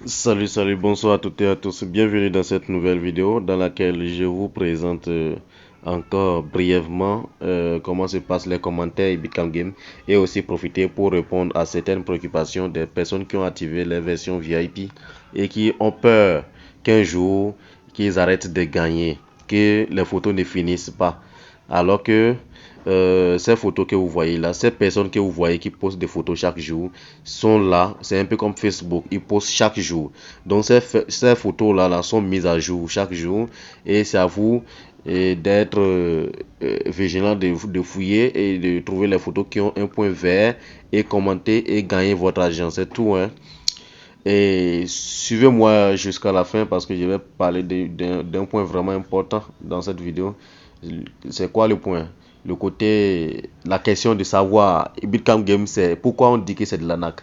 Salut, bonsoir à toutes et à tous. Bienvenue dans cette nouvelle vidéo dans laquelle je vous présente encore brièvement comment se passent les commentaires Bitcam Game et aussi profiter pour répondre à certaines préoccupations des personnes qui ont activé les versions VIP et qui ont peur qu'un jour qu'ils arrêtent de gagner, que les photos ne finissent pas. Alors que ces photos que vous voyez là, ces personnes que vous voyez qui postent des photos chaque jour sont là. C'est un peu comme Facebook, ils postent chaque jour. Donc ces photos là sont mises à jour chaque jour et c'est à vous d'être vigilant, de fouiller et de trouver les photos qui ont un point vert et commenter et gagner votre argent. C'est tout, hein. Et suivez-moi jusqu'à la fin parce que je vais parler d'un point vraiment important dans cette vidéo. C'est quoi le point? Le côté, la question de savoir, Bitcam Game, c'est pourquoi on dit que c'est de l'arnaque.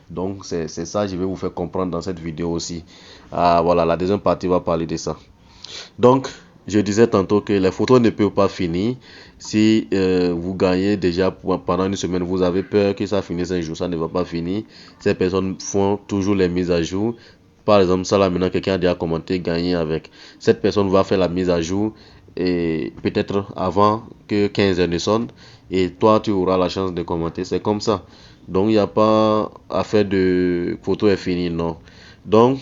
Donc c'est ça, je vais vous faire comprendre dans cette vidéo aussi. Ah, voilà, la deuxième partie va parler de ça. Donc, je disais tantôt que les photos ne peuvent pas finir. Si vous gagnez déjà pendant une semaine, vous avez peur que ça finisse un jour, ça ne va pas finir. Ces personnes font toujours les mises à jour. Par exemple, ça là maintenant, quelqu'un a déjà commenté gagner avec. Cette personne va faire la mise à jour et peut-être avant que 15 heures ne sonnent. Et toi, tu auras la chance de commenter. C'est comme ça. Donc, il n'y a pas affaire de photo est fini, non. Donc,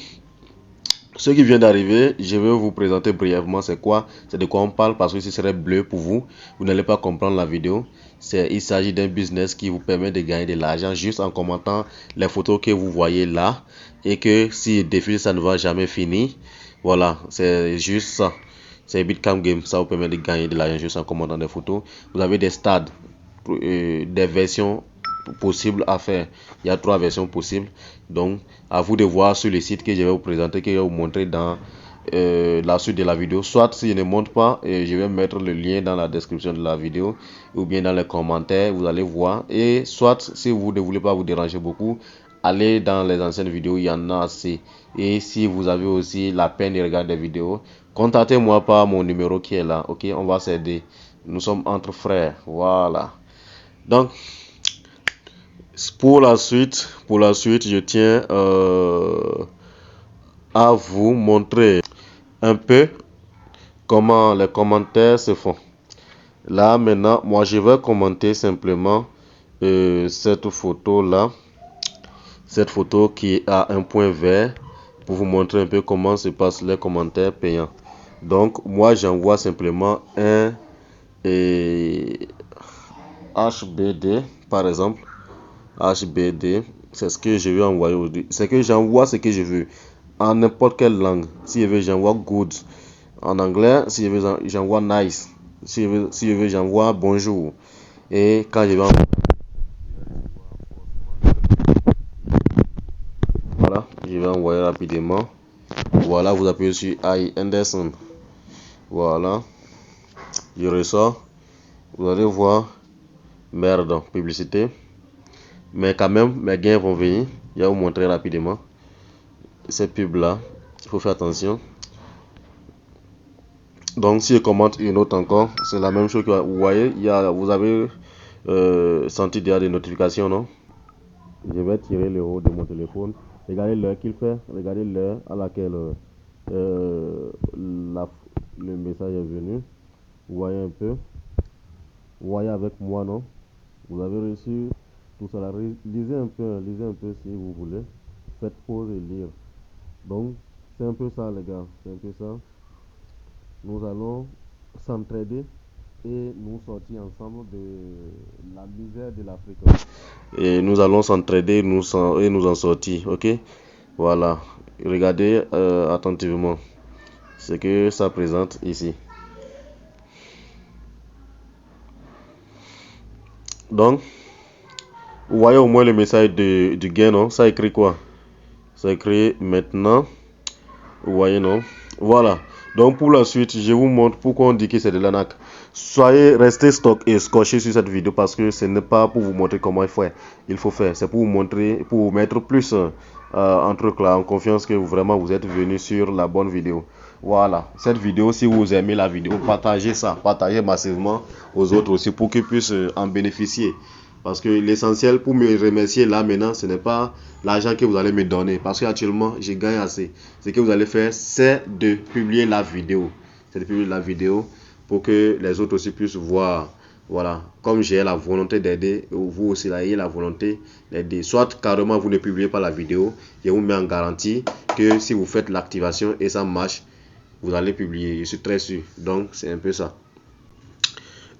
ce qui vient d'arriver, je vais vous présenter brièvement c'est quoi, c'est de quoi on parle parce que ce serait bleu pour vous. Vous n'allez pas comprendre la vidéo. Il s'agit d'un business qui vous permet de gagner de l'argent juste en commentant les photos que vous voyez là et que si défile ça ne va jamais finir. Voilà, c'est juste ça. C'est Bitcam Game, ça vous permet de gagner de l'argent juste en commentant des photos. Vous avez des stades, des versions possibles à faire. Il y a 3 versions possibles. Donc, à vous de voir sur le site que je vais vous présenter, que je vais vous montrer dans la suite de la vidéo. Soit si je ne montre pas, je vais mettre le lien dans la description de la vidéo ou bien dans les commentaires, vous allez voir. Et soit si vous ne voulez pas vous déranger beaucoup, allez dans les anciennes vidéos, il y en a assez. Et si vous avez aussi la peine de regarder des vidéos, contactez-moi par mon numéro qui est là, ok? On va s'aider. Nous sommes entre frères, voilà. Donc, pour la suite, je tiens à vous montrer un peu comment les commentaires se font. Là, maintenant, moi, je vais commenter simplement cette photo-là. Cette photo qui a un point vert pour vous montrer un peu comment se passent les commentaires payants. Donc, moi, j'envoie simplement un HBD, par exemple. HBD, c'est ce que je veux envoyer aujourd'hui. C'est que j'envoie ce que je veux en n'importe quelle langue. Si je veux, j'envoie good en anglais. Si je veux, j'envoie nice. Si je veux, j'envoie bonjour. Et quand je vais voilà, je vais envoyer rapidement. Voilà, vous appuyez sur I Anderson. Voilà, je ressors. Vous allez voir, merde, publicité. Mais quand même, mes gains vont venir. Je vais vous montrer rapidement. Ces pubs là, il faut faire attention. Donc si je commente une autre encore, c'est la même chose que vous voyez, vous avez senti déjà des notifications, non? Je vais tirer le haut de mon téléphone. Regardez l'heure qu'il fait, regardez l'heure à laquelle euh, la- le message est venu. Vous voyez un peu, vous voyez avec moi, non? Vous avez reçu tout ça. Lisez un peu si vous voulez. Faites pause et lire. Donc, c'est un peu ça, les gars, c'est un peu ça. Nous allons s'entraider et nous sortir ensemble de la misère de l'Afrique. Et nous allons s'entraider et nous en sortir, ok? Voilà. Regardez attentivement ce que ça présente ici. Donc, vous voyez au moins le message du gain, non? Ça écrit quoi? Ça écrit maintenant. Vous voyez, non? Voilà. Donc pour la suite, je vous montre pourquoi on dit que c'est de l'arnaque. Soyez restés stock et scotchés sur cette vidéo parce que ce n'est pas pour vous montrer comment il faut faire. C'est pour vous montrer, pour vous mettre plus en truc là, en confiance que vraiment vous êtes venu sur la bonne vidéo. Voilà. Cette vidéo, si vous aimez la vidéo, partagez ça. Partagez massivement aux autres aussi pour qu'ils puissent en bénéficier. Parce que l'essentiel pour me remercier là maintenant, ce n'est pas l'argent que vous allez me donner. Parce qu'actuellement, je gagne assez. Ce que vous allez faire, c'est de publier la vidéo. C'est de publier la vidéo pour que les autres aussi puissent voir. Voilà, comme j'ai la volonté d'aider, vous aussi là, ayez la volonté d'aider. Soit carrément vous ne publiez pas la vidéo, je vous mets en garantie que si vous faites l'activation et ça marche, vous allez publier. Je suis très sûr. Donc c'est un peu ça.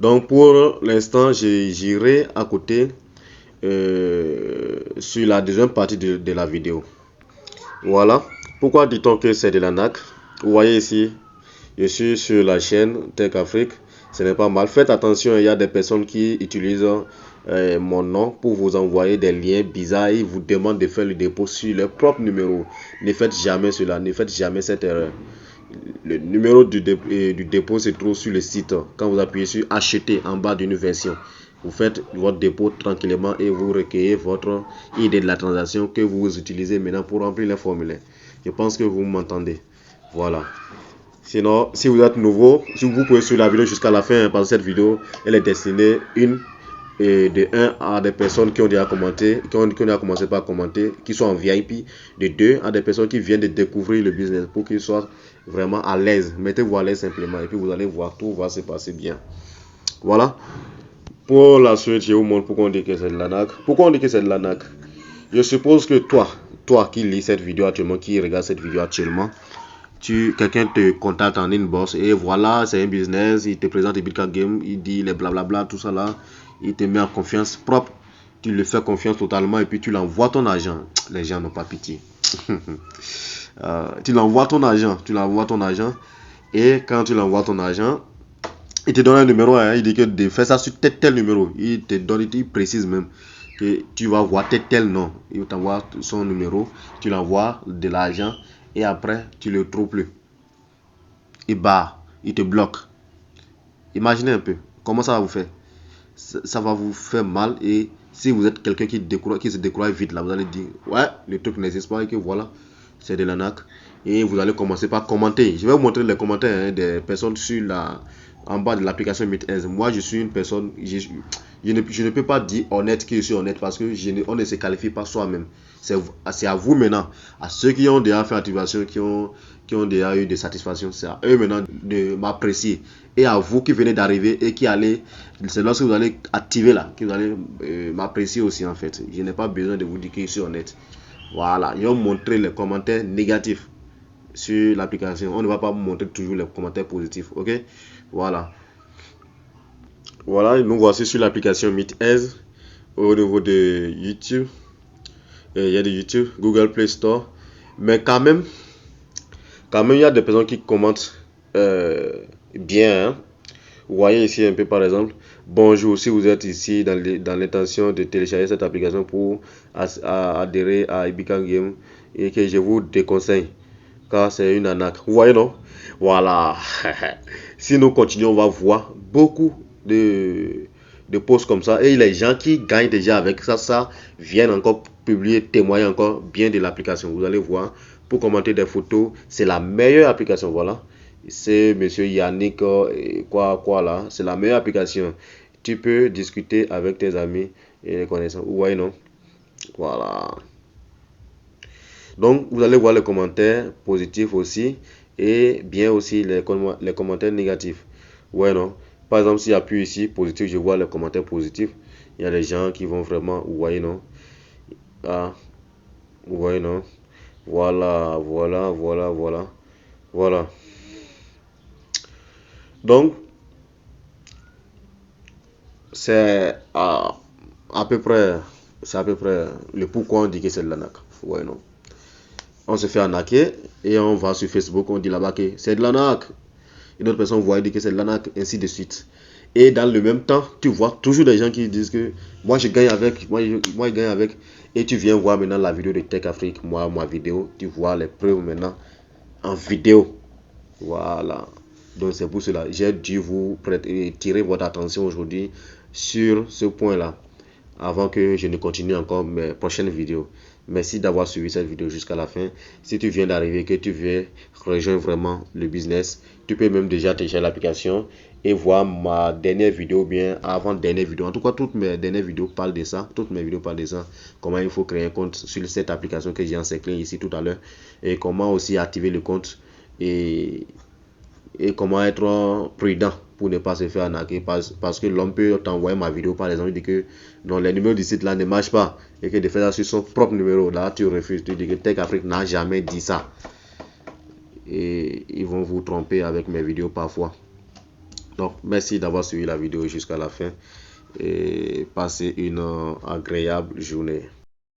Donc pour l'instant, j'irai à côté sur la deuxième partie de la vidéo. Voilà. Pourquoi dit-on que c'est de l'arnaque? Vous voyez ici, je suis sur la chaîne Tech Afrique. Ce n'est pas mal. Faites attention, il y a des personnes qui utilisent mon nom pour vous envoyer des liens bizarres. Ils vous demandent de faire le dépôt sur leur propre numéro. Ne faites jamais cela. Ne faites jamais cette erreur. Le numéro du dépôt se trouve sur le site. Quand vous appuyez sur acheter en bas d'une version, vous faites votre dépôt tranquillement et vous recueillez votre idée de la transaction que vous utilisez maintenant pour remplir les formulaires. Je pense que vous m'entendez. Voilà. Sinon, si vous êtes nouveau, si vous pouvez suivre la vidéo jusqu'à la fin, parce que cette vidéo, elle est destinée de 1 à des personnes qui ont déjà commenté, qui ont déjà commencé par commenter, qui sont en VIP, de 2 à des personnes qui viennent de découvrir le business pour qu'ils soient vraiment à l'aise. Mettez-vous à l'aise simplement et puis vous allez voir, tout va se passer bien. Voilà. Pour la suite, je vous montre pourquoi on dit que c'est de l'arnaque. Pourquoi on dit que c'est de l'arnaque? Je suppose que toi qui lis cette vidéo actuellement, qui regarde cette vidéo actuellement, quelqu'un te contacte en inbox et voilà, c'est un business, il te présente Ibica Game, il dit les blablabla, tout ça là, il te met en confiance propre, tu lui fais confiance totalement et puis tu l'envoies ton argent. Les gens n'ont pas pitié. Tu l'envoies ton argent, et quand tu l'envoies ton argent, il te donne un numéro, hein, il dit que de faire ça sur tel numéro, il te donne, il précise même que tu vas voir tel nom, il t'envoie son numéro, tu l'envoies de l'argent et après tu le trouves plus. Il barre, il te bloque. Imaginez un peu comment ça va vous faire. Ça va vous faire mal et si vous êtes quelqu'un qui se décourage vite là, vous allez dire ouais, le truc n'existe pas et que voilà, c'est de l'arnaque. Et vous allez commencer par commenter. Je vais vous montrer les commentaires des personnes en bas de l'application Meet. Moi, je suis une personne, je ne peux pas dire honnête que je suis honnête parce que on ne se qualifie pas soi-même. C'est à vous maintenant, à ceux qui ont déjà fait l'activation, qui ont déjà eu des satisfactions, c'est à eux maintenant de m'apprécier. Et à vous qui venez d'arriver et c'est lorsque vous allez activer là, que vous allez m'apprécier aussi en fait. Je n'ai pas besoin de vous dire que je suis honnête. Voilà, ils ont montré les commentaires négatifs sur l'application. On ne va pas montrer toujours les commentaires positifs, ok? Voilà. Voilà, nous voici sur l'application Meet.Aise au niveau de YouTube. Il y a de YouTube, Google Play Store. Mais quand même, il y a des personnes qui commentent bien. Hein? Vous voyez ici un peu par exemple. Bonjour, si vous êtes ici dans l'intention de télécharger cette application pour adhérer à Ibica Game et que je vous déconseille car c'est une arnaque. Vous voyez non? Voilà. Si nous continuons, on va voir beaucoup de posts comme ça et les gens qui gagnent déjà avec ça viennent encore publier, témoigner encore bien de l'application. Vous allez voir, pour commenter des photos, c'est la meilleure application. Voilà. C'est monsieur Yannick quoi là, c'est la meilleure application. Tu peux discuter avec tes amis et les connaissances. Vous voyez non? Voilà. Donc vous allez voir les commentaires positifs aussi et bien aussi les commentaires négatifs. Ouais non. Par exemple, si j'appuie ici positif, je vois les commentaires positifs. Il y a des gens qui vont vraiment, vous voyez non? Ah, vous voyez non? Voilà. Donc c'est à peu près le pourquoi on dit que c'est de l'arnaque. Ouais non? On se fait arnaquer et on va sur Facebook, on dit là-bas que c'est de l'arnaque. Une autre personne voit et dit que c'est de l'arnaque, ainsi de suite. Et dans le même temps, tu vois toujours des gens qui disent que moi je gagne avec, moi je gagne avec. Et tu viens voir maintenant la vidéo de Tech Afrique, ma vidéo, tu vois les preuves maintenant en vidéo. Voilà. Donc c'est pour cela, j'ai dû vous tirer votre attention aujourd'hui sur ce point-là, avant que je ne continue encore mes prochaines vidéos. Merci d'avoir suivi cette vidéo jusqu'à la fin. Si tu viens d'arriver, que tu veux rejoindre vraiment le business, tu peux même déjà télécharger l'application et voir ma dernière vidéo, bien avant dernière vidéo. En tout cas, toutes mes dernières vidéos parlent de ça. Toutes mes vidéos parlent de ça. Comment il faut créer un compte sur cette application que j'ai enseigné ici tout à l'heure. Et comment aussi activer le compte. Et comment être prudent pour ne pas se faire arnaquer, parce que l'homme peut t'envoyer ma vidéo par exemple, il dit que non, les numéros du site là ne marchent pas et que de faire ça sur son propre numéro, là tu refuses, tu dis que Tech Afrique n'a jamais dit ça, et ils vont vous tromper avec mes vidéos parfois. Donc merci d'avoir suivi la vidéo jusqu'à la fin et passez une agréable journée.